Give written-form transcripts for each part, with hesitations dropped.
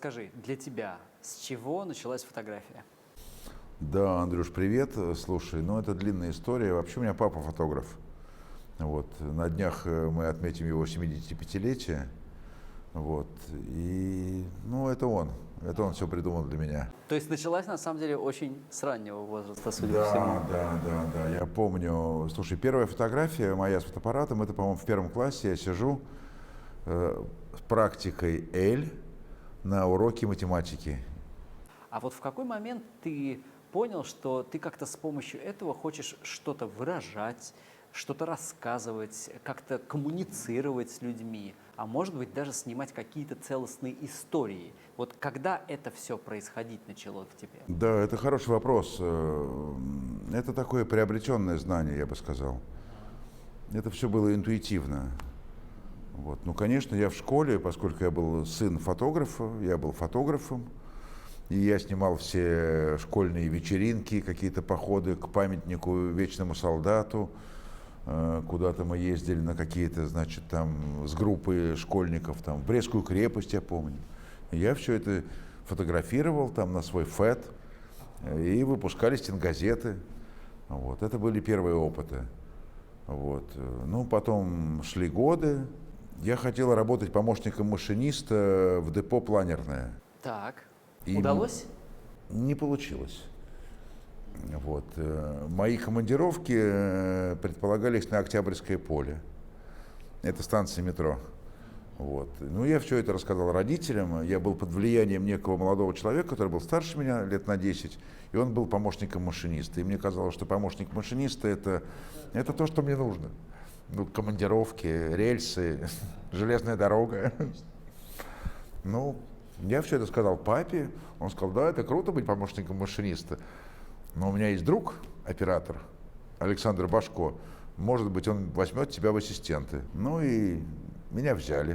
расскажи, для тебя с чего началась фотография? Да, Андрюш, привет. Слушай, ну это длинная история. Вообще у меня папа фотограф. Вот. На днях мы отметим его 75-летие. Вот. И, ну, это он. Это он все придумал для меня. То есть началась на самом деле очень с раннего возраста, судя по всему. Да. Я помню. Слушай, первая фотография моя с фотоаппаратом, это, по-моему, в первом классе я сижу с практикой L на уроке математики. А вот в какой момент ты понял, что ты как-то с помощью этого хочешь что-то выражать, что-то рассказывать, как-то коммуницировать с людьми, а может быть даже снимать какие-то целостные истории? Вот когда это все происходить начало в тебе? Да, это хороший вопрос. Это такое приобретенное знание, я бы сказал. Это все было интуитивно. Вот. Ну, конечно, я в школе, поскольку я был сын фотографа, я был фотографом, и я снимал все школьные вечеринки, какие-то походы к памятнику Вечному солдату. Куда-то мы ездили на какие-то, значит, там с группой школьников, там, в Брестскую крепость, я помню. И я все это фотографировал там на свой ФЭТ, и выпускали стенгазеты. Вот. Это были первые опыты. Вот. Ну, потом шли годы. Я хотел работать помощником машиниста в депо «Планерное». Так, И удалось? Не получилось. Вот. Мои командировки предполагались на Октябрьское поле. Это станция метро. Вот. Ну, я все это рассказал родителям. Я был под влиянием некого молодого человека, который был старше меня лет на 10, и он был помощником машиниста. И мне казалось, что помощник машиниста это то, что мне нужно. Ну, командировки, рельсы, железная дорога. Ну, я все это сказал папе. Он сказал, да, это круто быть помощником машиниста. Но у меня есть друг, оператор, Александр Башко. Может быть, он возьмет тебя в ассистенты. Ну и меня взяли.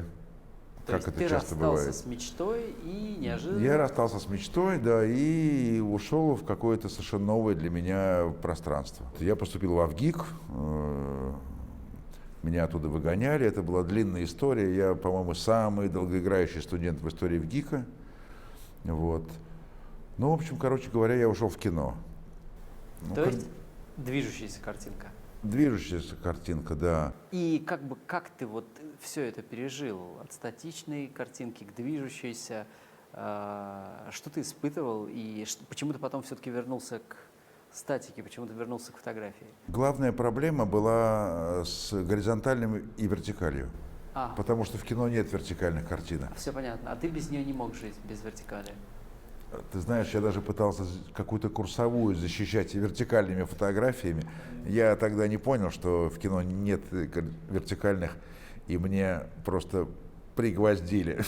То Как есть это ты часто расстался бывает. с мечтой и неожиданно... Я расстался с мечтой, да, и ушел в какое-то совершенно новое для меня пространство. Я поступил в АВГИК, меня оттуда выгоняли, это была длинная история. Я, по-моему, самый долгоиграющий студент в истории ВГИКа. Вот. Ну, в общем, короче говоря, я ушел в кино. Ну, То есть движущаяся картинка. Движущаяся картинка, да. И как ты вот все это пережил? От статичной картинки к движущейся. Что ты испытывал? И почему ты потом все-таки вернулся к статике? Почему ты вернулся к фотографии? Главная проблема была с горизонтальным и вертикалью. Потому что в кино нет вертикальных картинок. Все понятно. А ты без нее не мог жить, без вертикали? Ты знаешь, я даже пытался какую-то курсовую защищать вертикальными фотографиями. Я тогда не понял, что в кино нет вертикальных, и мне просто пригвоздили.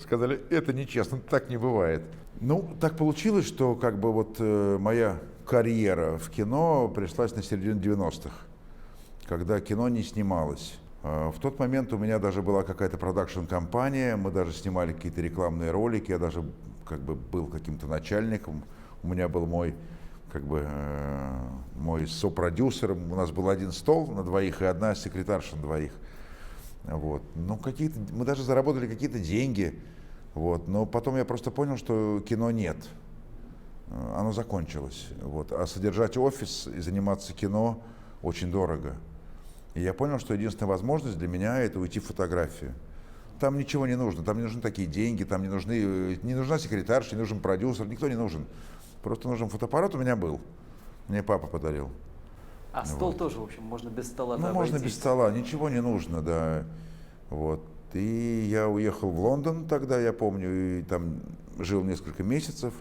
Сказали, это нечестно, так не бывает. Ну, так получилось, что как бы вот моя карьера в кино пришлась на середину 90-х, когда кино не снималось. В тот момент у меня даже была какая-то продакшн-компания, мы даже снимали какие-то рекламные ролики, я даже как бы был каким-то начальником, у меня был мой как бы мой сопродюсер, у нас был один стол на двоих и одна секретарша на двоих. Вот. Ну, мы даже заработали какие-то деньги, вот. Но потом я просто понял, что кино нет, оно закончилось. Вот. А содержать офис и заниматься кино очень дорого. И я понял, что единственная возможность для меня это уйти в фотографию. Там ничего не нужно, там не нужны такие деньги, там не нужна секретарша, не нужен продюсер, никто не нужен. Просто нужен фотоаппарат у меня был, мне папа подарил. А стол тоже, в общем, можно без стола Ну, можно без стола, ничего не нужно, да. Вот. И я уехал в Лондон тогда, я помню, и там жил несколько месяцев.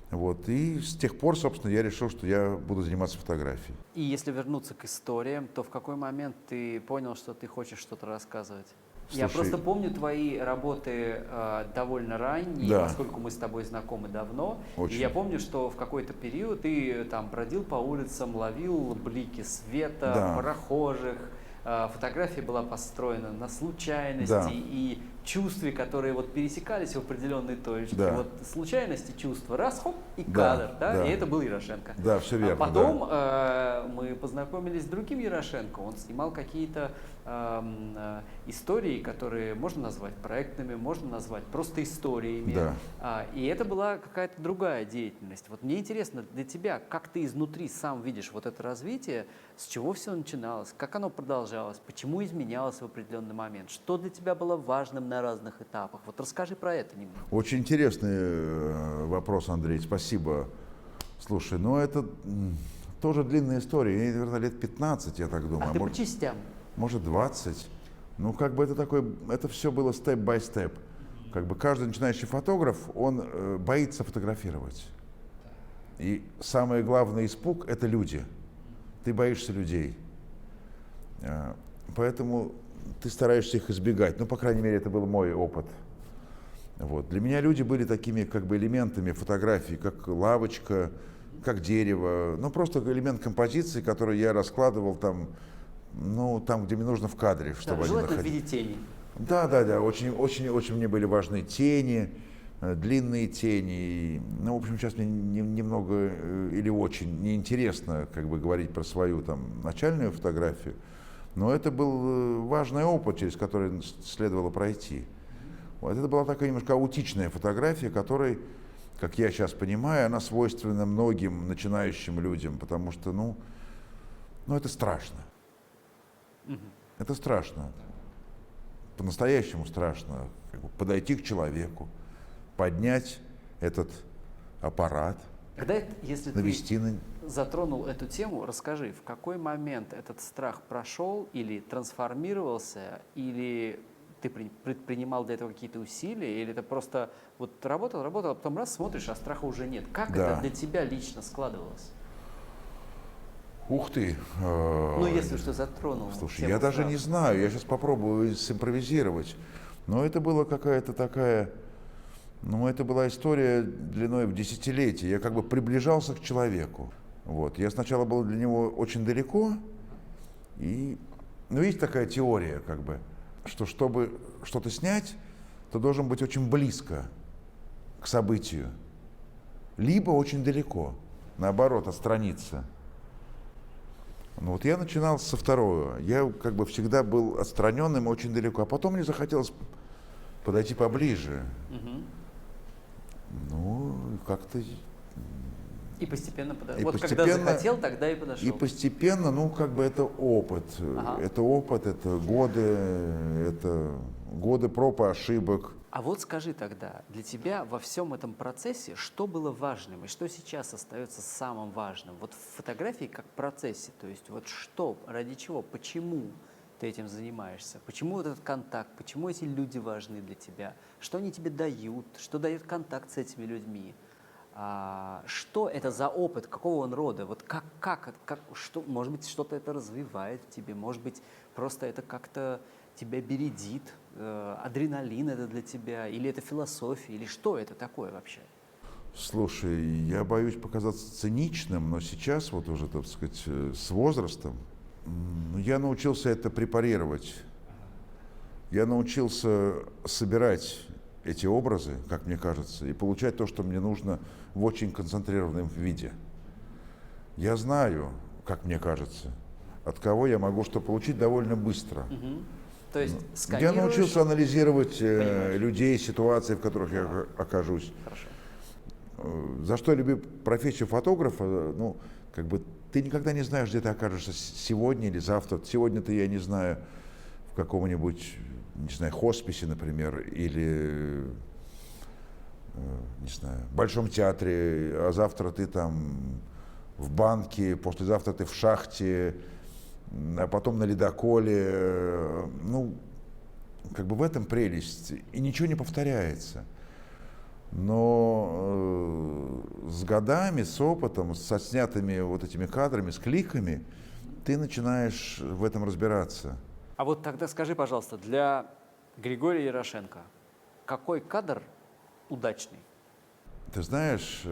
Вот. И с тех пор, собственно, я решил, что я буду заниматься фотографией. И если вернуться к историям, то в какой момент ты понял, что ты хочешь что-то рассказывать? Слушай, я просто помню твои работы довольно ранние, да. поскольку мы с тобой знакомы давно. Очень. И я помню, что в какой-то период ты там бродил по улицам, ловил блики света, да. прохожих. Фотография была построена на случайности, да. и чувстве, которые вот пересекались в определенной точке. Да. Вот случайности чувства, раз, хоп, и Да, кадр, да? да. И это был Ярошенко. Да, все верно. А потом мы познакомились с другим Ярошенко. Он снимал какие-то истории, которые можно назвать проектными, можно назвать просто историями. Да. И это была какая-то другая деятельность. Вот мне интересно для тебя, как ты изнутри сам видишь вот это развитие, с чего все начиналось, как оно продолжалось, почему изменялось в определенный момент, что для тебя было важным на разных этапах. Вот расскажи про это немного. Очень интересный вопрос, Андрей, спасибо. Слушай, ну это тоже длинная история, ей, наверное, лет 15, я так думаю. А ты по частям? Может 20. Ну, как бы это такое, это все было степ-бай-степ. Как бы каждый начинающий фотограф, он боится фотографировать. И самый главный испуг – это люди. Ты боишься людей. Поэтому ты стараешься их избегать. Ну, по крайней мере, это был мой опыт. Вот. Для меня люди были такими как бы элементами фотографии, как лавочка, как дерево. Ну, просто элемент композиции, который я раскладывал там, ну, там, где мне нужно в кадре, чтобы они желательно в находились. виде теней. Да. Очень мне были важны тени, длинные тени. Ну, в общем, сейчас мне немного или очень неинтересно как бы говорить про свою там начальную фотографию, но это был важный опыт, через который следовало пройти. Вот это была такая немножко аутичная фотография, которая, как я сейчас понимаю, она свойственна многим начинающим людям, потому что, ну это страшно. Это страшно. По-настоящему страшно. Как бы подойти к человеку, поднять этот аппарат, Если навести на... затронул эту тему, расскажи, в какой момент этот страх прошел или трансформировался, или ты предпринимал для этого какие-то усилия, или это просто вот работал, а потом раз смотришь, а страха уже нет. Как это для тебя лично складывалось? Ух ты! Ну, если что затронул. Слушай, я даже не знаю, я сейчас попробую симпровизировать. Но это была какая-то такая, это была история длиной в десятилетия. Я как бы приближался к человеку. Вот. Я сначала был для него очень далеко, и, есть такая теория, как бы, что чтобы что-то снять, то должен быть очень близко к событию, либо очень далеко, наоборот, отстраниться. Ну вот я начинал со второго. Я как бы всегда был отстраненным очень далеко, а потом мне захотелось подойти поближе. Ну, как-то... И постепенно подошел. И Вот постепенно, когда захотел, тогда и подошел. И постепенно, как бы это опыт. Это опыт, это годы проб и ошибок. А вот скажи тогда, для тебя во всем этом процессе что было важным и что сейчас остается самым важным? Вот в фотографии как процессе, то есть вот что, ради чего, почему ты этим занимаешься? Почему вот этот контакт, почему эти люди важны для тебя? Что они тебе дают? Что дает контакт с этими людьми? Что это за опыт, какого он рода? Вот что, может быть, что-то это развивает в тебе, может быть, просто это как-то тебя бередит, адреналин это для тебя, или это философия, или что это такое вообще? Слушай, я боюсь показаться циничным, но сейчас вот уже, так сказать, с возрастом, я научился это препарировать. Я научился собирать эти образы, как мне кажется, и получать то, что мне нужно в очень концентрированном виде. Я знаю, как мне кажется, от кого я могу что получить довольно быстро. То есть я научился анализировать людей, ситуации, в которых я окажусь. Хорошо. За что я люблю профессию фотографа, как бы ты никогда не знаешь, где ты окажешься сегодня или завтра. Сегодня-то я не знаю, в каком-нибудь, не знаю, хосписе, например, или, не знаю, в Большом театре, а завтра ты там в банке, послезавтра ты в шахте, а потом на ледоколе. Как бы в этом прелесть. И ничего не повторяется. Но с годами, с опытом, со снятыми вот этими кадрами, с кликами, ты начинаешь в этом разбираться. А вот тогда скажи, пожалуйста, для Григория Ярошенко, какой кадр удачный? Ты знаешь,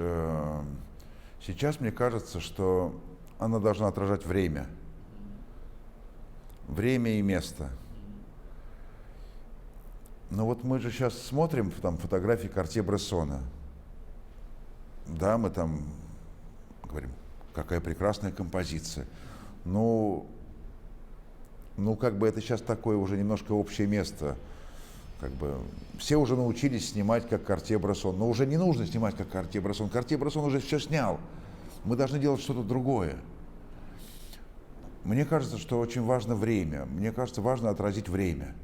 сейчас мне кажется, что она должна отражать время. Время и место. Ну вот мы же сейчас смотрим там фотографии Картье-Брессона. Да, мы там говорим, какая прекрасная композиция. Ну, как бы это сейчас такое уже немножко общее место. Как бы все уже научились снимать как Картье-Брессон, но уже не нужно снимать как Картье-Брессон. Картье-Брессон уже все снял. Мы должны делать что-то другое. Мне кажется, что очень важно время. Мне кажется, важно отразить время.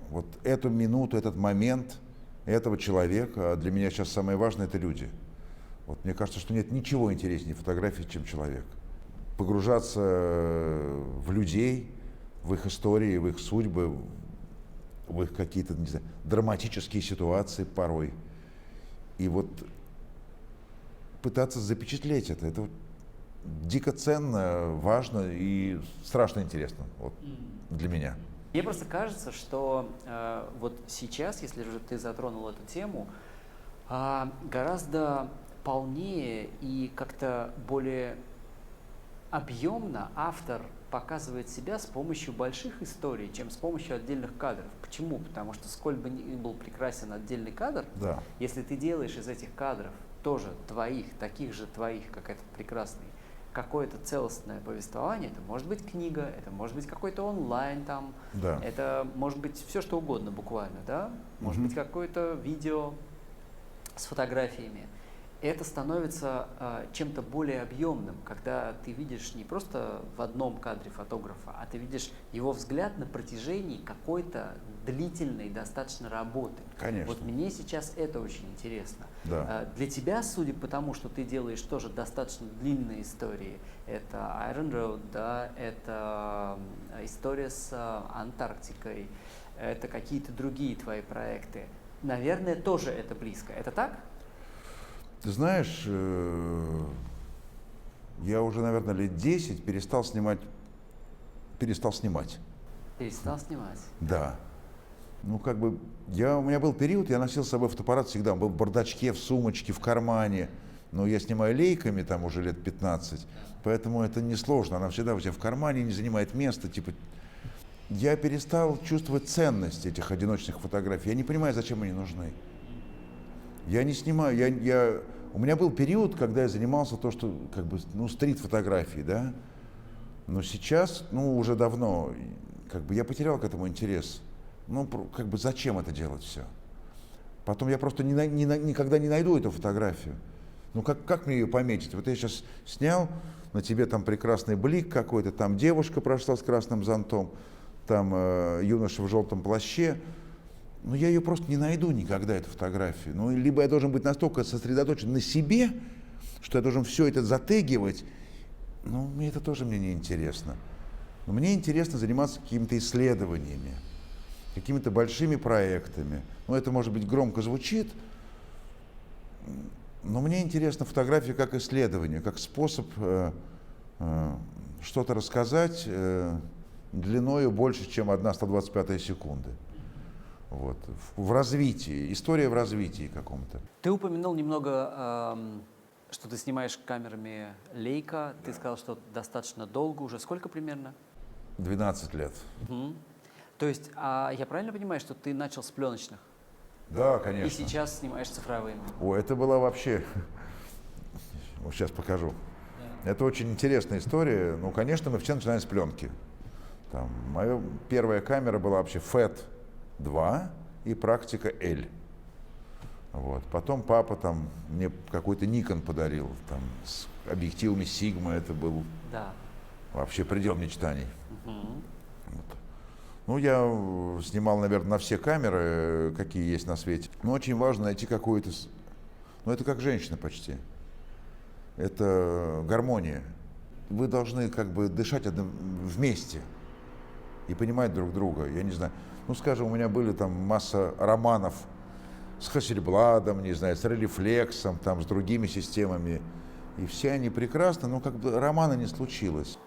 Вот эту минуту, этот момент этого человека, а для меня сейчас самое важное — это люди. Вот мне кажется, что нет ничего интереснее фотографии, чем человек. Погружаться в людей, в их истории, в их судьбы, в их какие-то, не знаю, драматические ситуации порой. И вот пытаться запечатлеть это. Это дико ценно, важно и страшно интересно вот, для меня. Мне просто кажется, что вот сейчас, если же ты затронул эту тему, гораздо полнее и как-то более объемно автор показывает себя с помощью больших историй, чем с помощью отдельных кадров. Почему? Потому что сколь бы ни был прекрасен отдельный кадр, Да. если ты делаешь из этих кадров тоже твоих, таких же твоих, как этот прекрасный, какое-то целостное повествование, это может быть книга, это может быть какой-то онлайн там, Да. это может быть все что угодно буквально, да, может быть какое-то видео с фотографиями. Это становится чем-то более объемным, когда ты видишь не просто в одном кадре фотографа, а ты видишь его взгляд на протяжении какой-то длительной достаточно работы. Конечно. Вот мне сейчас это очень интересно. Да. Для тебя, судя по тому, что ты делаешь тоже достаточно длинные истории, это Iron Road, да, это история с Антарктикой, это какие-то другие твои проекты. Наверное, тоже это близко. Это так? Ты знаешь, я уже, наверное, лет 10 перестал снимать. Перестал снимать. Да. Ну, как бы, у меня был период, я носил с собой фотоаппарат всегда, он был в бардачке, в сумочке, в кармане. Но я снимаю лейками там уже лет 15, поэтому это несложно, она всегда у тебя в кармане, не занимает места, типа. Я перестал чувствовать ценность этих одиночных фотографий, я не понимаю, зачем они нужны. Я не снимаю, у меня был период, когда я занимался то, что, как бы, ну, стрит-фотографии, да, но сейчас, ну, уже давно, как бы, я потерял к этому интерес. Ну, как бы, зачем это делать все? Потом я просто никогда не найду эту фотографию. Ну, как мне ее пометить? Вот я сейчас снял, на тебе там прекрасный блик какой-то, там девушка прошла с красным зонтом, там юноша в желтом плаще. Но я ее просто не найду никогда, эту фотографию. Ну, либо я должен быть настолько сосредоточен на себе, что я должен все это затегивать. Ну, это тоже мне не интересно. Но мне интересно заниматься какими-то исследованиями, какими-то большими проектами. Ну, это, может быть, громко звучит, но мне интересна фотография как исследование, как способ что-то рассказать длиною больше, чем 1/125 секунды. Вот. В развитии, история в развитии каком-то. Ты упомянул немного, что ты снимаешь камерами Leica. Ты сказал, что достаточно долго уже. Сколько примерно? 12 лет. Угу. То есть, я правильно понимаю, что ты начал с пленочных? Да, конечно. И сейчас снимаешь цифровыми? О, это была вообще... Вот сейчас покажу. Да. Это очень интересная история. Ну, конечно, мы все начинаем с пленки. Там, моя первая камера была вообще FAT-2 и практика L. Вот. Потом папа там мне какой-то Nikon подарил, там, с объективами Sigma, это был вообще предел мечтаний. Вот. Ну, я снимал, наверное, на все камеры, какие есть на свете. Но очень важно найти какую-то... Ну, это как женщина почти. Это гармония. Вы должны как бы дышать вместе и понимать друг друга. Я не знаю. Ну, скажем, у меня были там масса романов с Хассельбладом, не знаю, с Релифлексом, там, с другими системами. И все они прекрасны, но как бы романа не случилось.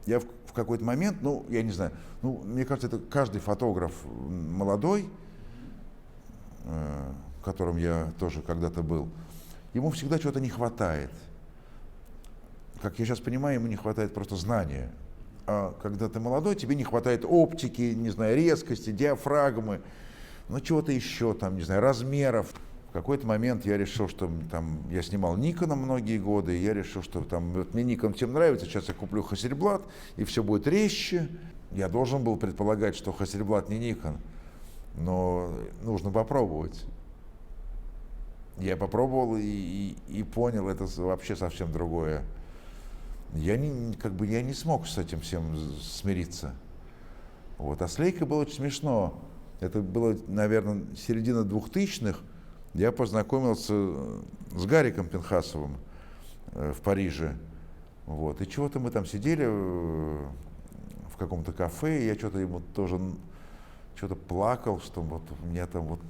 Я в какой-то момент, ну, я не знаю, ну, мне кажется, это каждый фотограф молодой, которым я тоже когда-то был, ему всегда чего-то не хватает. Как я сейчас понимаю, ему не хватает просто знания А когда ты молодой, тебе не хватает оптики, не знаю, резкости, диафрагмы, ну чего-то еще, там, не знаю, размеров. В какой-то момент я решил, что там, я снимал Никона многие годы, и я решил, что там, вот мне Никон всем нравится, сейчас я куплю Hasselblad, и все будет резче. Я должен был предполагать, что Hasselblad не Никон, но нужно попробовать. Я попробовал и понял, это вообще совсем другое. Я не смог с этим всем смириться. Вот. А с Лейкой было очень смешно. Это было, наверное, середина 2000-х. Я познакомился с Гариком Пинхасовым в Париже. Вот. И чего-то мы там сидели в каком-то кафе, и я что-то ему тоже что-то плакал, что вот мне там вот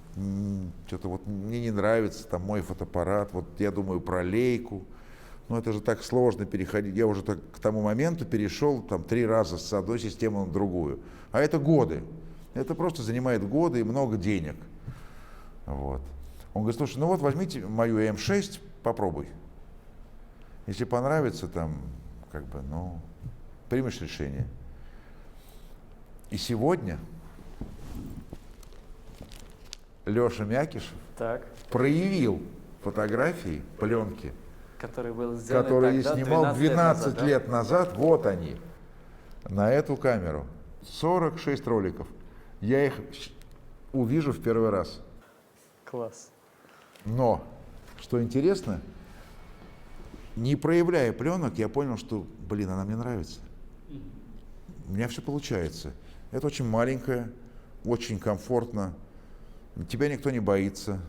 что-то вот мне не нравится там мой фотоаппарат, вот я думаю про Лейку. Но это же так сложно переходить. Я уже к тому моменту перешел там 3 раза с одной системы на другую. А это годы. Это просто занимает годы и много денег. Вот. Он говорит, слушай, ну вот возьмите мою М6, попробуй. Если понравится, там, как бы, ну, примешь решение. И сегодня Леша Мякишев проявил фотографии, пленки, которые я снимал 12 лет назад, вот они, на эту камеру. 46 роликов. Я их увижу в первый раз. Класс. Но, что интересно, не проявляя пленок, я понял, что, блин, она мне нравится. У меня все получается. Это очень маленькое, очень комфортно. Тебя никто не боится.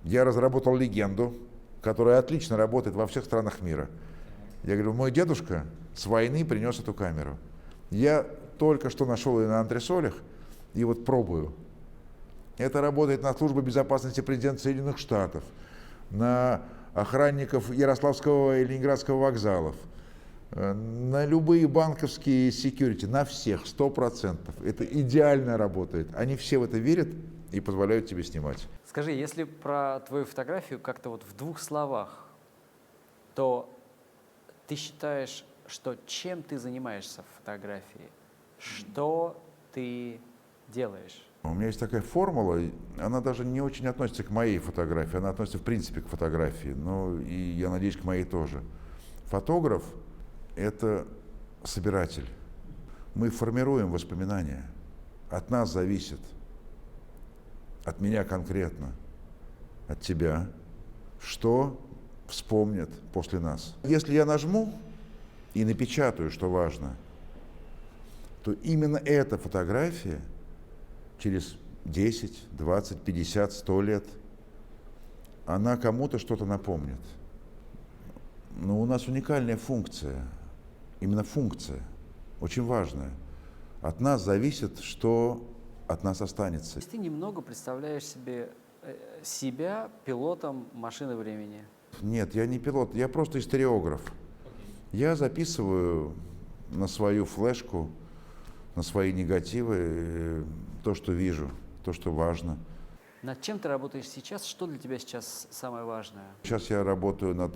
Я разработал легенду, которая отлично работает во всех странах мира. Я говорю, мой дедушка с войны принес эту камеру. Я только что нашел ее на антресолях и вот пробую. Это работает на службу безопасности президента Соединенных Штатов, на охранников Ярославского и Ленинградского вокзалов, на любые банковские секьюрити, на всех, 100%. Это идеально работает. Они все в это верят и позволяют тебе снимать. Скажи, если про твою фотографию как-то вот в 2 словах, то ты считаешь, что чем ты занимаешься в фотографии? Что ты делаешь? У меня есть такая формула, она даже не очень относится к моей фотографии, она относится в принципе к фотографии, но и я надеюсь, к моей тоже. Фотограф – это собиратель. Мы формируем воспоминания. От нас зависит, от меня конкретно, от тебя, что вспомнят после нас. Если я нажму и напечатаю, что важно, то именно эта фотография через 10, 20, 50, 100 лет, она кому-то что-то напомнит. Но у нас уникальная функция, именно функция, очень важная. От нас зависит, что от нас останется. То есть ты немного представляешь себе себя пилотом машины времени? Нет, я не пилот, я просто историограф. Я записываю на свою флешку, на свои негативы то, что вижу, то, что важно. Над чем ты работаешь сейчас? Что для тебя сейчас самое важное? Сейчас я работаю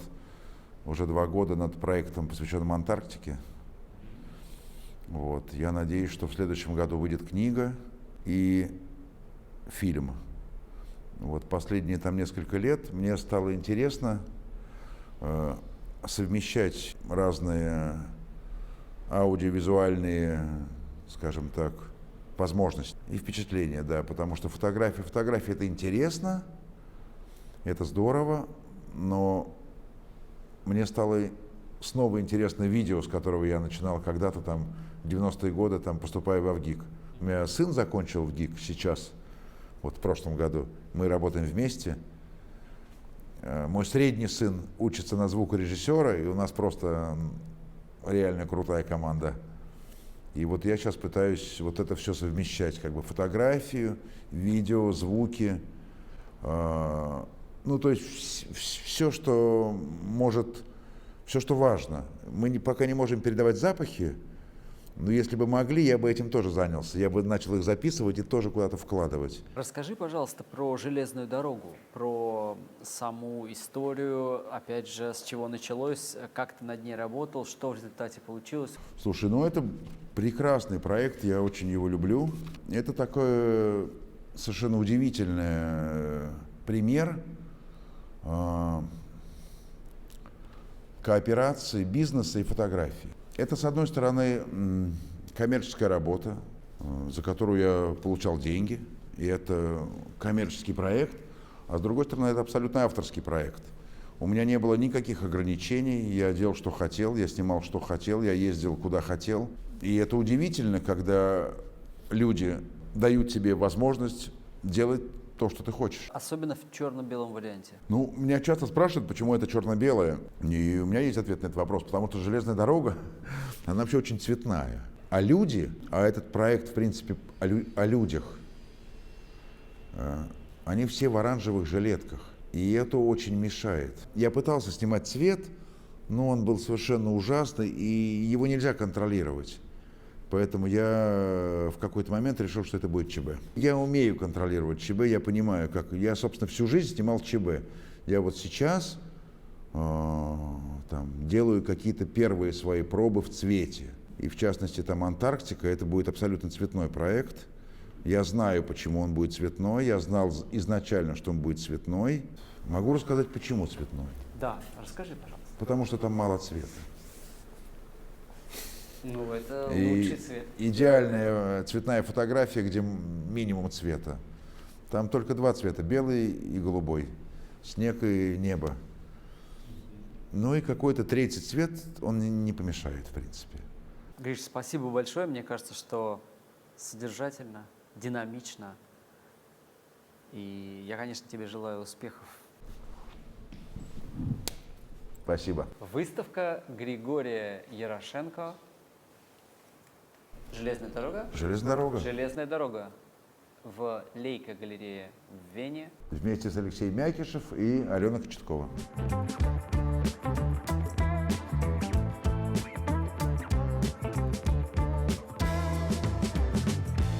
уже 2 года над проектом, посвященным Антарктике. Вот. Я надеюсь, что в следующем году выйдет книга и фильм. Вот. Последние там несколько лет мне стало интересно совмещать разные аудиовизуальные, скажем так, возможности и впечатления, да, потому что фотография это интересно, это здорово, но мне стало снова интересно видео, с которого я начинал когда-то там в 90-е годы, там, поступая в ВГИК. У меня сын закончил ВГИК сейчас, вот в прошлом году. Мы работаем вместе. Мой средний сын учится на звукорежиссера, и у нас просто реально крутая команда. И вот я сейчас пытаюсь вот это все совмещать, как бы фотографию, видео, звуки, ну то есть все, что может, все, что важно. Мы пока не можем передавать запахи, Но если бы могли, я бы этим тоже занялся. Я бы начал их записывать и тоже куда-то вкладывать. Расскажи, пожалуйста, про железную дорогу, про саму историю, опять же, с чего началось, как ты над ней работал, что в результате получилось. Слушай, ну это прекрасный проект, я очень его люблю. Это такой совершенно удивительный пример кооперации бизнеса и фотографии. Это, с одной стороны, коммерческая работа, за которую я получал деньги, и это коммерческий проект, а с другой стороны, это абсолютно авторский проект. У меня не было никаких ограничений, я делал, что хотел, я снимал, что хотел, я ездил, куда хотел. И это удивительно, когда люди дают тебе возможность делать то, что ты хочешь. Особенно в черно-белом варианте. Ну, меня часто спрашивают, почему это черно-белое. И у меня есть ответ на этот вопрос. Потому что железная дорога, она вообще очень цветная. А люди, а этот проект, в принципе, о людях, они все в оранжевых жилетках. И это очень мешает. Я пытался снимать цвет, но он был совершенно ужасный, и его нельзя контролировать. Поэтому я в какой-то момент решил, что это будет ЧБ. Я умею контролировать ЧБ, я понимаю, как... Я, собственно, всю жизнь снимал ЧБ. Я вот сейчас делаю какие-то первые свои пробы в цвете. И в частности, там Антарктика, это будет абсолютно цветной проект. Я знаю, почему он будет цветной, я знал изначально, что он будет цветной. Могу рассказать, почему цветной. Да, расскажи, пожалуйста. Потому что там мало цвета. Ну, это И лучший цвет. идеальная цветная фотография, где минимум цвета. Там только два цвета, белый и голубой, снег и небо. Ну и какой-то третий цвет, он не помешает, в принципе. Гриш, спасибо большое. Мне кажется, что содержательно, динамично. И я, конечно, тебе желаю успехов. Спасибо. Выставка Григория Ярошенко. Железная дорога? Железная дорога. Железная дорога в Лейка-галерее в Вене. Вместе с Алексеем Мякишев и Аленой Кочеткова.